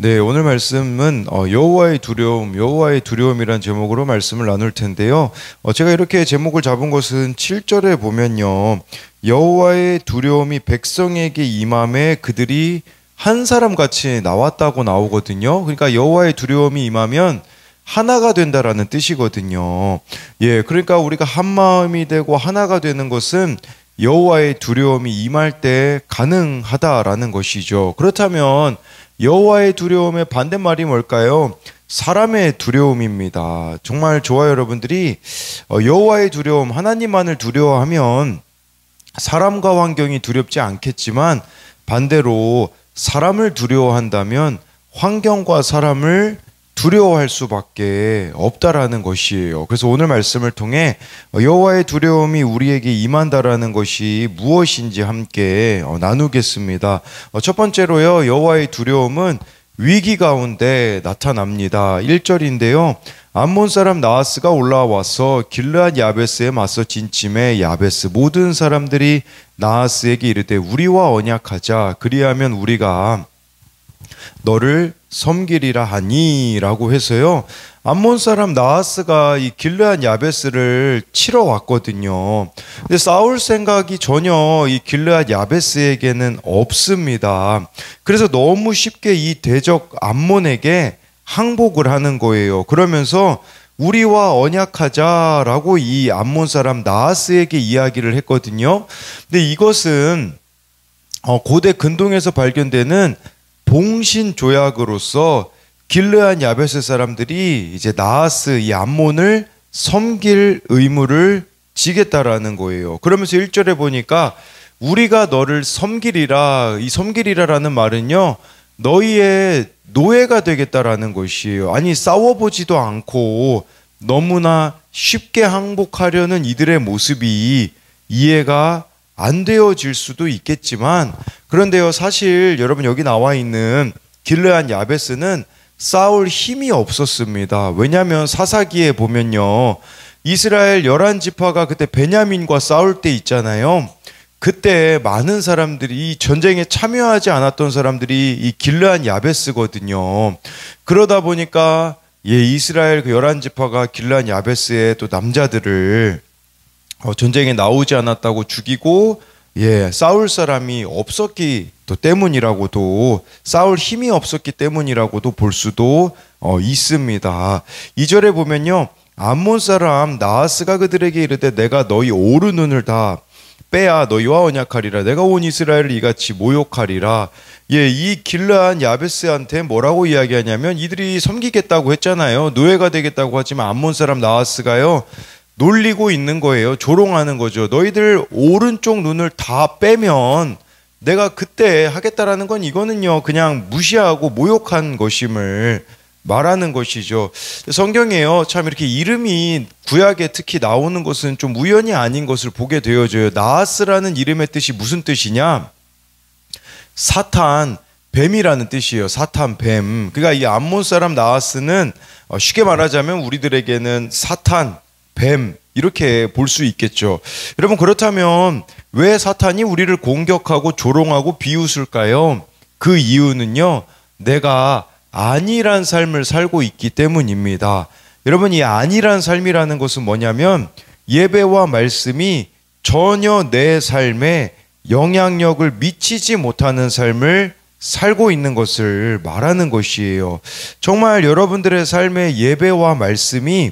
네, 오늘 말씀은 여호와의 두려움, 여호와의 두려움이란 제목으로 말씀을 나눌 텐데요. 제가 이렇게 제목을 잡은 것은 7절에 보면요. 여호와의 두려움이 백성에게 임함에 그들이 한 사람 같이 나왔다고 나오거든요. 그러니까 여호와의 두려움이 임하면 하나가 된다라는 뜻이거든요. 예, 그러니까 우리가 한 마음이 되고 하나가 되는 것은 여호와의 두려움이 임할 때 가능하다라는 것이죠. 그렇다면 여호와의 두려움의 반대말이 뭘까요? 사람의 두려움입니다. 정말 좋아요, 여러분들이. 여호와의 두려움, 하나님만을 두려워하면 사람과 환경이 두렵지 않겠지만 반대로 사람을 두려워한다면 환경과 사람을 두려워할 수밖에 없다라는 것이에요. 그래서 오늘 말씀을 통해 여호와의 두려움이 우리에게 임한다라는 것이 무엇인지 함께 나누겠습니다. 첫 번째로요, 여호와의 두려움은 위기 가운데 나타납니다. 1절인데요. 암몬 사람 나하스가 올라와서 길르앗 야베스에 맞서 진침해 야베스 모든 사람들이 나하스에게 이르되 우리와 언약하자 그리하면 우리가 너를 섬기리라 하니 라고 해서요, 암몬 사람 나하스가 이 길르앗 야베스를 치러 왔거든요. 근데 싸울 생각이 전혀 이 길르앗 야베스에게는 없습니다. 그래서 너무 쉽게 이 대적 암몬에게 항복을 하는 거예요. 그러면서 우리와 언약하자라고 이 암몬 사람 나하스에게 이야기를 했거든요. 근데 이것은 고대 근동에서 발견되는 봉신 조약으로서 길르앗 야베스 사람들이 이제 나하스 이 암몬을 섬길 의무를 지겠다라는 거예요. 그러면서 1절에 보니까 우리가 너를 섬기리라, 이 섬기리라라는 말은요, 너희의 노예가 되겠다라는 것이에요. 아니, 싸워보지도 않고 너무나 쉽게 항복하려는 이들의 모습이 이해가 안 되어질 수도 있겠지만, 그런데요, 사실 여러분 여기 나와 있는 길르앗 야베스는 싸울 힘이 없었습니다. 왜냐하면 사사기에 보면요, 이스라엘 11지파가 그때 베냐민과 싸울 때 있잖아요. 그때 많은 사람들이, 이 전쟁에 참여하지 않았던 사람들이 이 길르앗 야베스거든요. 그러다 보니까 이스라엘 그 11지파가 길르앗 야베스의 또 남자들을 전쟁에 나오지 않았다고 죽이고, 싸울 사람이 없었기 때문이라고도, 싸울 힘이 없었기 때문이라고도 볼 수도 있습니다. 2절에 보면요, 암몬 사람 나하스가 그들에게 이르되 내가 너희 오른 눈을 다 빼야 너희와 언약하리라. 내가 온 이스라엘을 이같이 모욕하리라. 이 길르앗 야베스한테 뭐라고 이야기하냐면, 이들이 섬기겠다고 했잖아요. 노예가 되겠다고 하지만 암몬 사람 나하스가요, 놀리고 있는 거예요. 조롱하는 거죠. 너희들 오른쪽 눈을 다 빼면 내가 그때 하겠다라는 건, 이거는요 그냥 무시하고 모욕한 것임을 말하는 것이죠. 성경에요, 참 이렇게 이름이 구약에 특히 나오는 것은 좀 우연이 아닌 것을 보게 되어져요. 나하스라는 이름의 뜻이 무슨 뜻이냐? 사탄, 뱀이라는 뜻이에요. 사탄, 뱀. 그러니까 이 암몬 사람 나하스는 쉽게 말하자면 우리들에게는 사탄, 뱀, 이렇게 볼 수 있겠죠. 여러분, 그렇다면 왜 사탄이 우리를 공격하고 조롱하고 비웃을까요? 그 이유는요, 내가 안일한 삶을 살고 있기 때문입니다. 여러분, 이 안일한 삶이라는 것은 뭐냐면 예배와 말씀이 전혀 내 삶에 영향력을 미치지 못하는 삶을 살고 있는 것을 말하는 것이에요. 정말 여러분들의 삶에 예배와 말씀이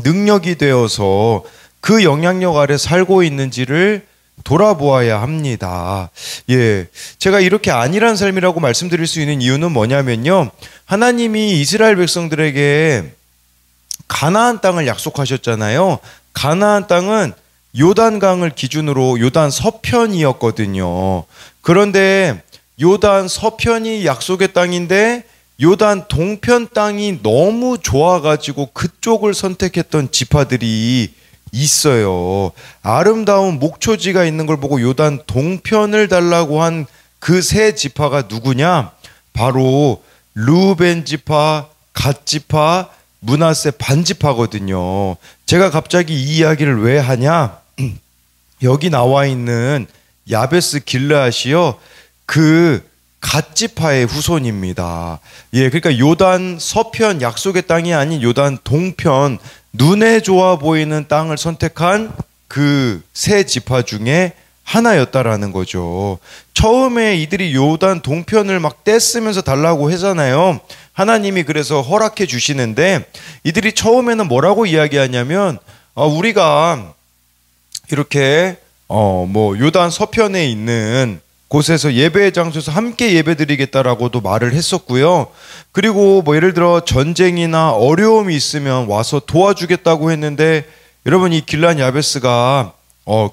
능력이 되어서 그 영향력 아래 살고 있는지를 돌아보아야 합니다. 제가 이렇게 안일한 삶이라고 말씀드릴 수 있는 이유는 뭐냐면요, 하나님이 이스라엘 백성들에게 가나안 땅을 약속하셨잖아요. 가나안 땅은 요단강을 기준으로 요단 서편이었거든요. 그런데 요단 서편이 약속의 땅인데 요단 동편 땅이 너무 좋아가지고 그쪽을 선택했던 지파들이 있어요. 아름다운 목초지가 있는 걸 보고 요단 동편을 달라고 한 그 세 지파가 누구냐? 바로 르우벤 지파, 갓 지파, 므낫세 반 지파거든요. 제가 갑자기 이 이야기를 왜 하냐? 여기 나와 있는 야베스 길르앗이요, 그 갓지파의 후손입니다. 예, 그러니까 요단 서편 약속의 땅이 아닌 요단 동편 눈에 좋아 보이는 땅을 선택한 그 세 지파 중에 하나였다라는 거죠. 처음에 이들이 요단 동편을 막 떼쓰면서 달라고 하잖아요. 하나님이 그래서 허락해 주시는데 이들이 처음에는 뭐라고 이야기하냐면 우리가 이렇게 요단 서편에 있는 곳에서 예배의 장소에서 함께 예배드리겠다라고도 말을 했었고요. 그리고 예를 들어 전쟁이나 어려움이 있으면 와서 도와주겠다고 했는데 여러분 이 길란 야베스가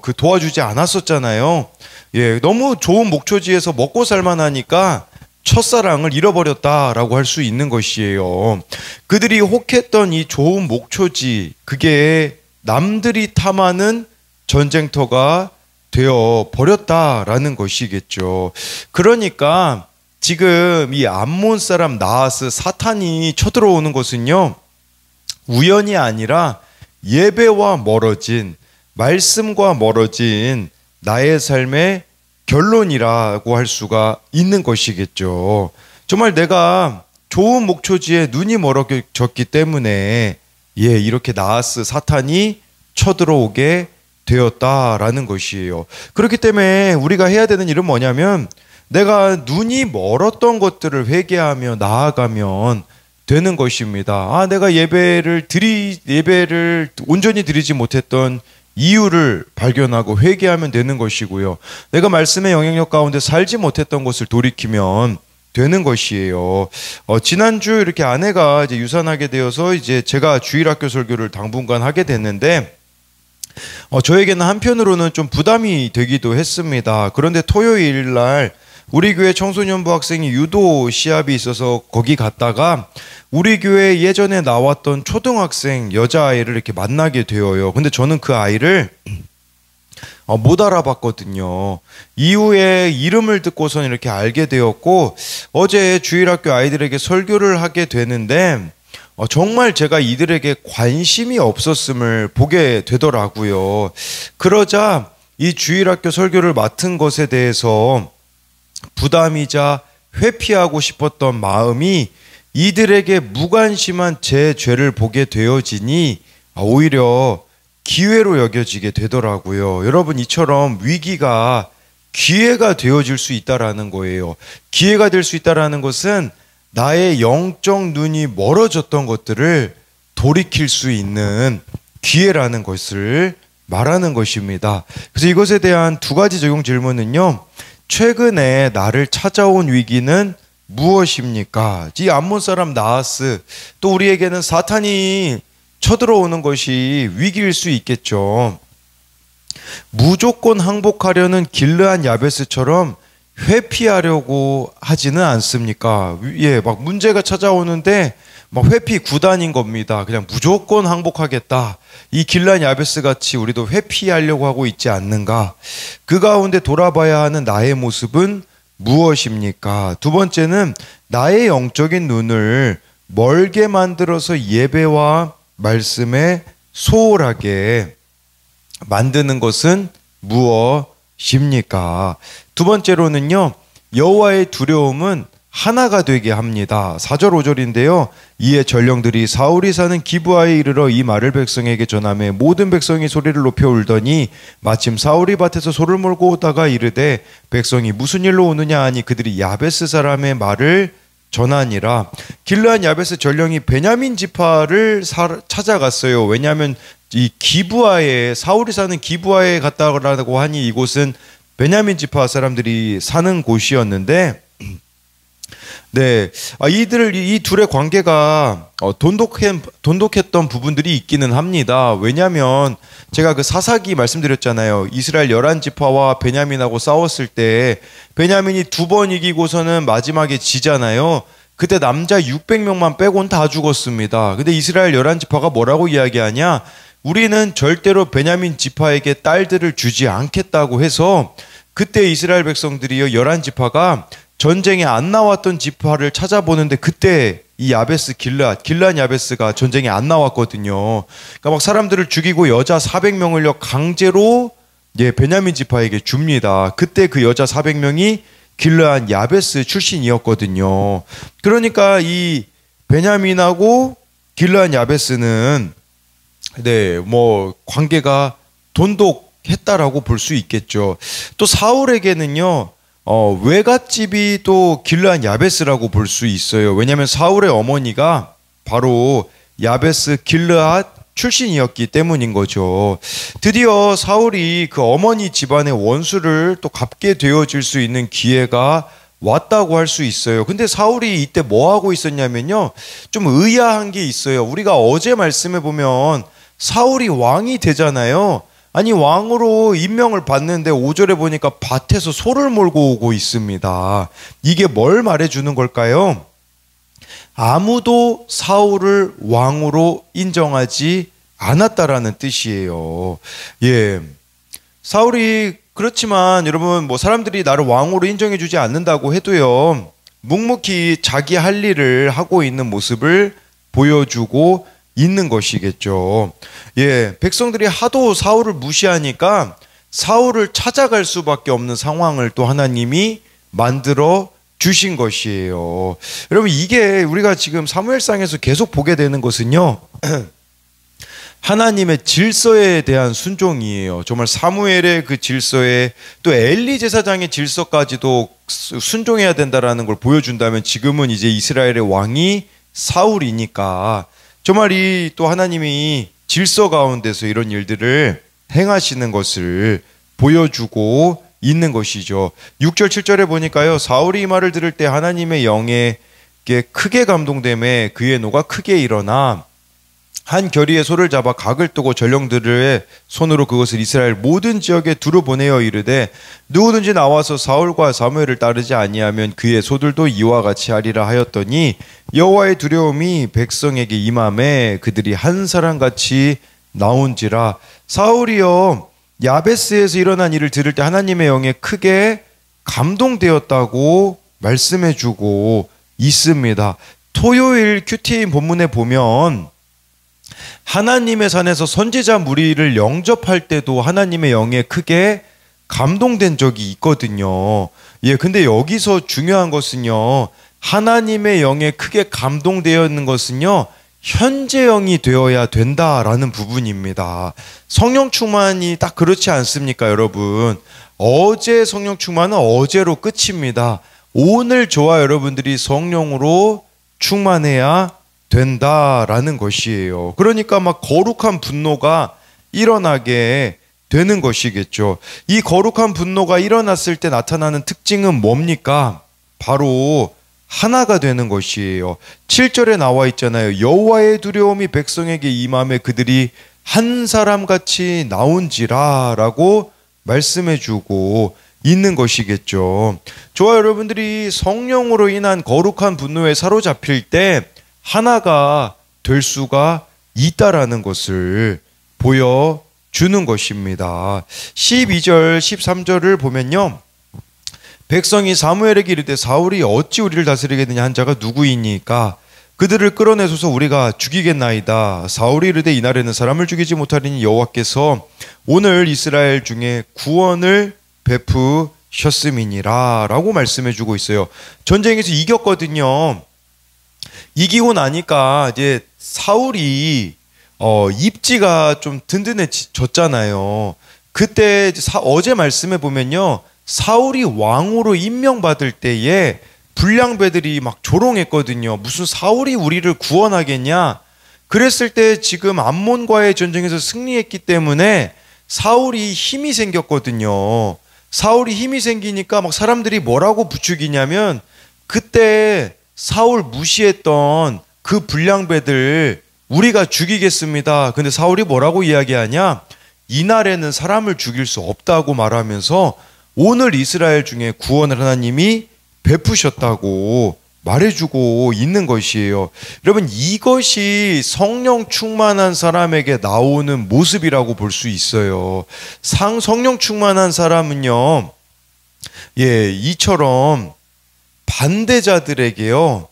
그 도와주지 않았었잖아요. 예, 너무 좋은 목초지에서 먹고 살만하니까 첫사랑을 잃어버렸다라고 할 수 있는 것이에요. 그들이 혹했던 이 좋은 목초지, 그게 남들이 탐하는 전쟁터가 되어 버렸다라는 것이겠죠. 그러니까 지금 이 암몬 사람 나하스 사탄이 쳐들어오는 것은요, 우연이 아니라 예배와 멀어진, 말씀과 멀어진 나의 삶의 결론이라고 할 수가 있는 것이겠죠. 정말 내가 좋은 목초지에 눈이 멀어졌기 때문에 이렇게 나하스 사탄이 쳐들어오게 되었다라는 것이에요. 그렇기 때문에 우리가 해야 되는 일은 뭐냐면 내가 눈이 멀었던 것들을 회개하며 나아가면 되는 것입니다. 내가 예배를 온전히 드리지 못했던 이유를 발견하고 회개하면 되는 것이고요. 내가 말씀의 영향력 가운데 살지 못했던 것을 돌이키면 되는 것이에요. 지난주 이렇게 아내가 이제 유산하게 되어서 이제 제가 주일학교 설교를 당분간 하게 됐는데 저에게는 한편으로는 좀 부담이 되기도 했습니다. 그런데 토요일 날 우리 교회 청소년부 학생이 유도 시합이 있어서 거기 갔다가 우리 교회 예전에 나왔던 초등학생 여자아이를 이렇게 만나게 되어요. 근데 저는 그 아이를 못 알아봤거든요. 이후에 이름을 듣고선 이렇게 알게 되었고 어제 주일학교 아이들에게 설교를 하게 되는데 정말 제가 이들에게 관심이 없었음을 보게 되더라고요. 그러자 이 주일학교 설교를 맡은 것에 대해서 부담이자 회피하고 싶었던 마음이 이들에게 무관심한 제 죄를 보게 되어지니 오히려 기회로 여겨지게 되더라고요. 여러분, 이처럼 위기가 기회가 되어질 수 있다라는 거예요. 기회가 될 수 있다라는 것은 나의 영적 눈이 멀어졌던 것들을 돌이킬 수 있는 기회라는 것을 말하는 것입니다. 그래서 이것에 대한 두 가지 적용 질문은요, 최근에 나를 찾아온 위기는 무엇입니까? 이 암몬 사람 나하스, 또 우리에게는 사탄이 쳐들어오는 것이 위기일 수 있겠죠. 무조건 항복하려는 길르한 야베스처럼 회피하려고 하지는 않습니까? 막 문제가 찾아오는데 막 회피 구단인 겁니다. 그냥 무조건 항복하겠다. 이 길르한 야베스 같이 우리도 회피하려고 하고 있지 않는가? 그 가운데 돌아봐야 하는 나의 모습은 무엇입니까? 두 번째는 나의 영적인 눈을 멀게 만들어서 예배와 말씀에 소홀하게 만드는 것은 무엇입니까? 두 번째로는요, 여호와의 두려움은 하나가 되게 합니다. 4절 5절인데요. 이에 전령들이 사울이 사는 기브아에 이르러 이 말을 백성에게 전하매 모든 백성이 소리를 높여 울더니 마침 사울이 밭에서 소를 몰고 오다가 이르되 백성이 무슨 일로 오느냐 하니 그들이 야베스 사람의 말을 전하니라. 길르한 야베스 전령이 베냐민 지파를 찾아갔어요. 왜냐하면 이 기브아에, 사울이 사는 기브아에 갔다고 하니 이곳은 베냐민 지파 사람들이 사는 곳이었는데, 이 둘의 관계가 돈독했던 부분들이 있기는 합니다. 왜냐하면 제가 그 사사기 말씀드렸잖아요. 이스라엘 11지파와 베냐민하고 싸웠을 때 베냐민이 2번 이기고서는 마지막에 지잖아요. 그때 남자 600명만 빼고는 다 죽었습니다. 근데 이스라엘 11지파가 뭐라고 이야기하냐? 우리는 절대로 베냐민 지파에게 딸들을 주지 않겠다고 해서 그때 이스라엘 백성들이요, 11지파가 전쟁에 안 나왔던 지파를 찾아보는데 그때 이 야베스 길르한 야베스가 전쟁에 안 나왔거든요. 그러니까 막 사람들을 죽이고 여자 400명을요 강제로 베냐민 지파에게 줍니다. 그때 그 여자 400명이 길르앗 야베스 출신이었거든요. 그러니까 이 베냐민하고 길르앗 야베스는 뭐 관계가 돈독했다라고 볼 수 있겠죠. 또 사울에게는요, 외갓집이 또 길르앗 야베스라고 볼 수 있어요. 왜냐하면 사울의 어머니가 바로 야베스 길르앗 출신이었기 때문인 거죠. 드디어 사울이 그 어머니 집안의 원수를 또 갚게 되어질 수 있는 기회가 왔다고 할 수 있어요. 근데 사울이 이때 뭐 하고 있었냐면요, 좀 의아한 게 있어요. 우리가 어제 말씀해 보면 사울이 왕이 되잖아요. 아니, 왕으로 임명을 받는데 5절에 보니까 밭에서 소를 몰고 오고 있습니다. 이게 뭘 말해주는 걸까요? 아무도 사울을 왕으로 인정하지 않았다라는 뜻이에요. 예. 사울이 그렇지만 여러분, 뭐 사람들이 나를 왕으로 인정해주지 않는다고 해도요, 묵묵히 자기 할 일을 하고 있는 모습을 보여주고 있는 것이겠죠. 예, 백성들이 하도 사울을 무시하니까 사울을 찾아갈 수밖에 없는 상황을 또 하나님이 만들어 주신 것이에요. 여러분, 이게 우리가 지금 사무엘상에서 계속 보게 되는 것은요, 하나님의 질서에 대한 순종이에요. 정말 사무엘의 그 질서에 또 엘리 제사장의 질서까지도 순종해야 된다라는 걸 보여준다면, 지금은 이제 이스라엘의 왕이 사울이니까 정말 이 또 하나님이 질서 가운데서 이런 일들을 행하시는 것을 보여주고 있는 것이죠. 6절 7절에 보니까요, 사울이 이 말을 들을 때 하나님의 영에게 크게 감동됨에 그의 노가 크게 일어나 한 결의의 소를 잡아 각을 뜨고 전령들의 손으로 그것을 이스라엘 모든 지역에 두루 보내어 이르되, 누구든지 나와서 사울과 사무엘을 따르지 아니하면 그의 소들도 이와 같이 하리라 하였더니, 여호와의 두려움이 백성에게 임함에 그들이 한 사람같이 나온지라. 사울이요, 야베스에서 일어난 일을 들을 때 하나님의 영에 크게 감동되었다고 말씀해주고 있습니다. 토요일 큐티인 본문에 보면 하나님의 산에서 선지자 무리를 영접할 때도 하나님의 영에 크게 감동된 적이 있거든요. 예, 근데 여기서 중요한 것은요, 하나님의 영에 크게 감동되어 있는 것은요, 현재형이 되어야 된다라는 부분입니다. 성령 충만이 딱 그렇지 않습니까, 여러분? 어제 성령 충만은 어제로 끝입니다. 오늘 저와 여러분들이 성령으로 충만해야 된다라는 것이에요. 그러니까 막 거룩한 분노가 일어나게 되는 것이겠죠. 이 거룩한 분노가 일어났을 때 나타나는 특징은 뭡니까? 바로 하나가 되는 것이에요. 7절에 나와 있잖아요. 여호와의 두려움이 백성에게 임함에 그들이 한 사람같이 나온지라 라고 말씀해주고 있는 것이겠죠. 저와 여러분들이 성령으로 인한 거룩한 분노에 사로잡힐 때 하나가 될 수가 있다라는 것을 보여주는 것입니다. 12절 13절을 보면요, 백성이 사무엘에게 이르되 사울이 어찌 우리를 다스리겠느냐 한 자가 누구이니까 그들을 끌어내소서 우리가 죽이겠나이다. 사울이 이르되 이날에는 사람을 죽이지 못하리니 여호와께서 오늘 이스라엘 중에 구원을 베푸셨음이니라 라고 말씀해주고 있어요. 전쟁에서 이겼거든요. 이기고 나니까 이제 사울이 입지가 좀 든든해졌잖아요. 그때 어제 말씀해 보면요, 사울이 왕으로 임명받을 때에 불량배들이 막 조롱했거든요. 무슨 사울이 우리를 구원하겠냐? 그랬을 때 지금 암몬과의 전쟁에서 승리했기 때문에 사울이 힘이 생겼거든요. 사울이 힘이 생기니까 막 사람들이 뭐라고 부추기냐면, 그때 사울 무시했던 그 불량배들 우리가 죽이겠습니다. 근데 사울이 뭐라고 이야기하냐? 이날에는 사람을 죽일 수 없다고 말하면서 오늘 이스라엘 중에 구원을 하나님이 베푸셨다고 말해주고 있는 것이에요. 여러분, 이것이 성령 충만한 사람에게 나오는 모습이라고 볼 수 있어요. 성령 충만한 사람은요, 예, 이처럼 반대자들에게요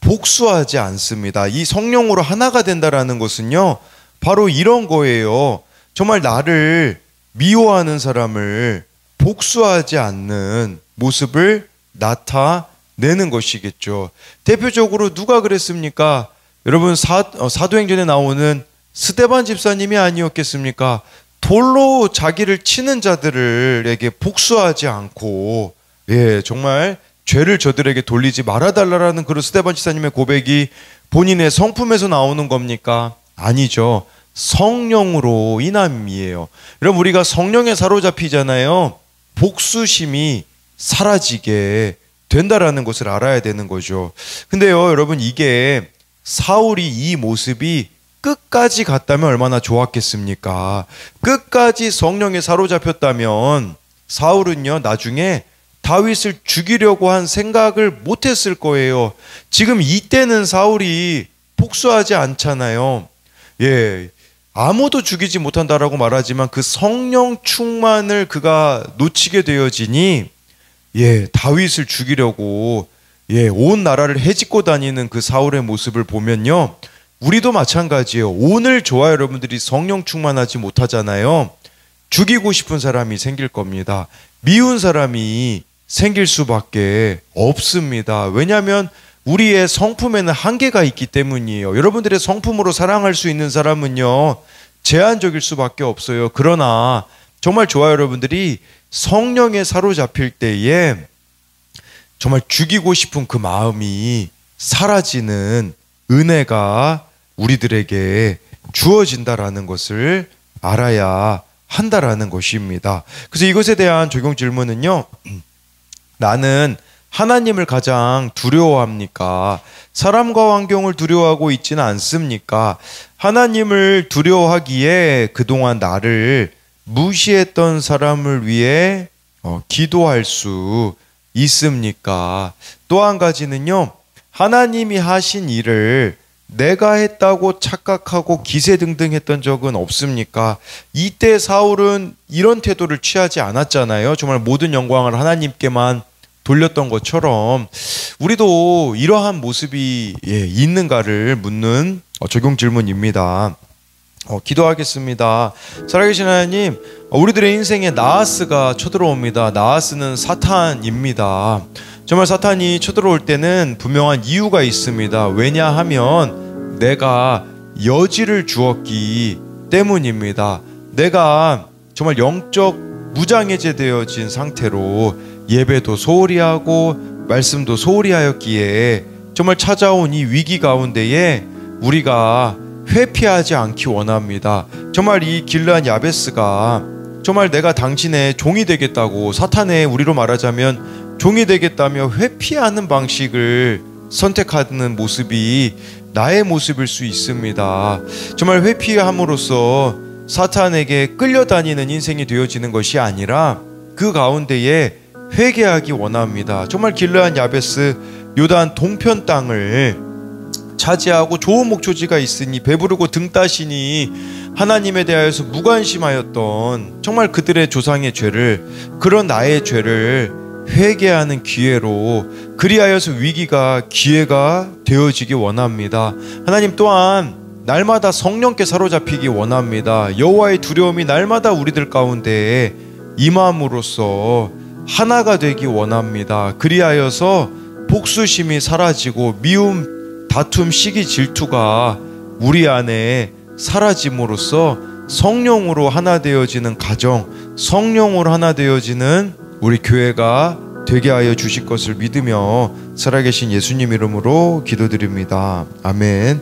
복수하지 않습니다. 이 성령으로 하나가 된다라는 것은요 바로 이런 거예요. 정말 나를 미워하는 사람을 복수하지 않는 모습을 나타내는 것이겠죠. 대표적으로 누가 그랬습니까? 여러분 사도행전에 나오는 스데반 집사님이 아니었겠습니까? 돌로 자기를 치는 자들에게 복수하지 않고 정말 죄를 저들에게 돌리지 말아달라라는 그런 스데반 집사님의 고백이 본인의 성품에서 나오는 겁니까? 아니죠. 성령으로 인함이에요. 여러분 우리가 성령에 사로잡히잖아요. 복수심이 사라지게 된다라는 것을 알아야 되는 거죠. 근데요 여러분 이게 사울이 이 모습이 끝까지 갔다면 얼마나 좋았겠습니까? 끝까지 성령에 사로잡혔다면 사울은요 나중에 다윗을 죽이려고 한 생각을 못했을 거예요. 지금 이때는 사울이 복수하지 않잖아요. 아무도 죽이지 못한다라고 말하지만 그 성령 충만을 그가 놓치게 되어지니 다윗을 죽이려고 온 나라를 헤집고 다니는 그 사울의 모습을 보면요 우리도 마찬가지예요. 오늘 저와 여러분들이 성령 충만하지 못하잖아요. 죽이고 싶은 사람이 생길 겁니다. 미운 사람이 생길 수밖에 없습니다. 왜냐하면 우리의 성품에는 한계가 있기 때문이에요. 여러분들의 성품으로 사랑할 수 있는 사람은요 제한적일 수밖에 없어요. 그러나 정말 저와 여러분들이 성령에 사로잡힐 때에 정말 죽이고 싶은 그 마음이 사라지는 은혜가 우리들에게 주어진다라는 것을 알아야 한다라는 것입니다. 그래서 이것에 대한 적용 질문은요 나는 하나님을 가장 두려워합니까? 사람과 환경을 두려워하고 있지는 않습니까? 하나님을 두려워하기에 그동안 나를 무시했던 사람을 위해 기도할 수 있습니까? 또 한 가지는요 하나님이 하신 일을 내가 했다고 착각하고 기세등등했던 적은 없습니까? 이때 사울은 이런 태도를 취하지 않았잖아요. 정말 모든 영광을 하나님께만 돌렸던 것처럼 우리도 이러한 모습이 있는가를 묻는 적용 질문입니다. 기도하겠습니다. 살아계신 하나님, 우리들의 인생에 나하스가 쳐들어옵니다. 나하스는 사탄입니다. 정말 사탄이 쳐들어올 때는 분명한 이유가 있습니다. 왜냐하면 내가 여지를 주었기 때문입니다. 내가 정말 영적 무장해제되어진 상태로 예배도 소홀히 하고 말씀도 소홀히 하였기에 정말 찾아온 이 위기 가운데에 우리가 회피하지 않기 원합니다. 정말 이 길르앗 야베스가 정말 내가 당신의 종이 되겠다고 사탄의 우리로 말하자면 종이 되겠다며 회피하는 방식을 선택하는 모습이 나의 모습일 수 있습니다. 정말 회피함으로써 사탄에게 끌려다니는 인생이 되어지는 것이 아니라 그 가운데에 회개하기 원합니다. 정말 길르앗 야베스 요단 동편 땅을 차지하고 좋은 목초지가 있으니 배부르고 등 따시니 하나님에 대하여서 무관심하였던 정말 그들의 조상의 죄를 그런 나의 죄를 회개하는 기회로 그리하여서 위기가 기회가 되어지기 원합니다. 하나님 또한 날마다 성령께 사로잡히기 원합니다. 여호와의 두려움이 날마다 우리들 가운데 임함으로써 하나가 되기 원합니다. 그리하여서 복수심이 사라지고 미움, 다툼, 시기, 질투가 우리 안에 사라짐으로써 성령으로 하나 되어지는 가정, 성령으로 하나 되어지는 우리 교회가 되게 하여 주실 것을 믿으며 살아계신 예수님 이름으로 기도드립니다. 아멘.